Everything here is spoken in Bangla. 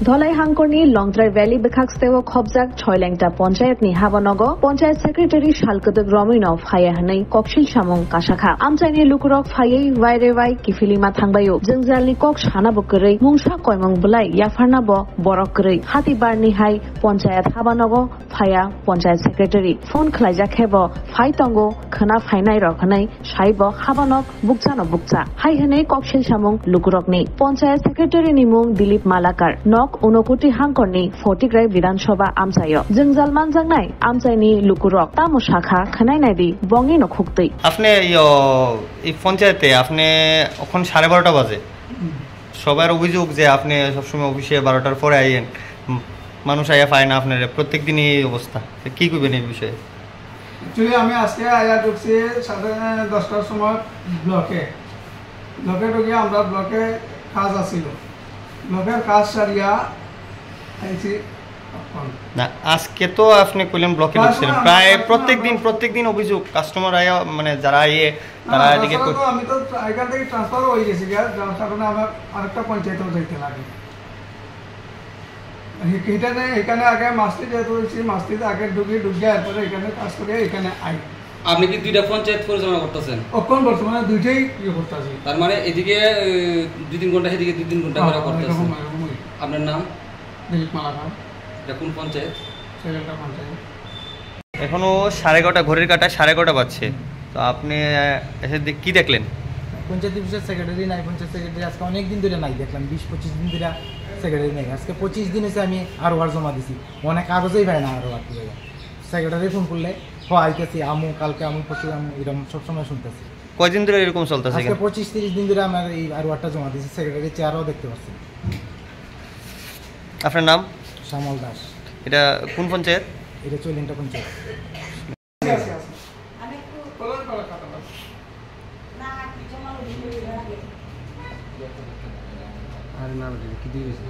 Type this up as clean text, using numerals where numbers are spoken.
ধলাই হাংকরনি লংদ্রাই ভ্যালি বেখাকস্তেও খবজাক ছয়লেংটা পঞ্চায়েতনি হাবানগ পঞ্চায়েত সেক্রেটারি শালকদক রমিনভ ফায়াহাनै ককশিল সামং কাশাখা আমচাইনি লুকুরক ফাयै ওয়াইরে ওয়াই কিফিলিমা থাংবাयो जोंजालनि कक सानाबो गरै मुंसा कयमं बुलाय याफारनाबो बरक गरै हातिबारनि हाय पञ्चायत हाबानग फाया पञ्चायत सेक्रेटारि फोन खलायजाखेबो फाय तंगो खोना फायनाय रखनै साइबो हाबानग बुकजानो बुकजा हाय हनै ककशिल सामं लुकुरकनि पञ्चायत सेक्रेटारि नि मुं दिलीप मालाकार नक उनकोटी हांकरनि फटिग्राय विधानसभा आमचायो जोंजाल मानजांनाय आमचायनि लुकुरक तामो शाखा खनायनायदि बंगि नखुक्तै আপনি এই পঞ্চায়েতে আপনি এখন 12:30 বাজে সবার অভিযোগ যে আপনি সবসময় অফিসে 12টার পরে আইয়েন মানুষ আইয়া পায় না আপনার প্রত্যেক দিনই এই অবস্থা কি করবেন এই বিষয়ে অ্যাকচুয়ালি আমি আজকে আইয়া ঢুকছি 10:30টার সময় ব্লকে ঢুকে আমরা ব্লকে কাজ আছিল ব্লকের কাজ সারিয়া আইছি না আজকে তো আপনি কইলেন ব্লকে ঢুকছিলেন প্রায় প্রত্যেকদিন অভিযোগ কাস্টমার আয়া মানে যারা আইয়ে তারা এদিকে আমি তো এখান থেকে ট্রান্সফার হয়ে গেছি যার কারণে আমার আরেকটা পঞ্চায়েতেও যাইতে লাগে এখানে আগে মাস্তি যেহেতু হয়েছি মাস্তিতে আগে ঢুকে এরপরে এখানে কাজ করে এখানে আই আপনি কি দুইটা পঞ্চায়েত পরিচালনা করতেছেন? এখন বর্তমানে দুইটাই করতেছি। তার মানে এদিকে 2-3 ঘন্টা সেদিকে 2-3 ঘন্টা করে করতেছেন। আপনার নাম? দিলীপ মালাকার। এটা কোন পঞ্চায়েত? সেকেন্ডটা পঞ্চায়েত। এখনো 11:30 ঘড়ির কাটা 11:30 বাজছে তো আপনি এসে কি দেখলেন? পঞ্চায়েত অফিসের সেক্রেটারি নাই, পঞ্চায়েত সেক্রেটারি আজকে অনেক দিন ধরে নাই, দেখলাম 20-25 দিন ধরে সেক্রেটারি নেই। আজকে 25 দিন হয়েছে আমি আরও জমা দিছি, অনেক কাগজেই পাই না আরও সেক্রেটারি ফোন করলে আইতেছি আমু কালকে আমু পরশু আমু এরকম সবসময় শুনতেছি। কয়দিন ধরে এরকম চলতেছে? আজকে 25-30 দিন ধরে আমার এই আরওয়ারটা জমা দিয়েছি, সেক্রেটারি চেয়ারও দেখতে পাচ্ছি। আপনার নাম? শ্যামল দাস। এটা কোন পঞ্চায়েত? এটা চৈলিংটা পঞ্চায়েত। আর না কি দিয়েছে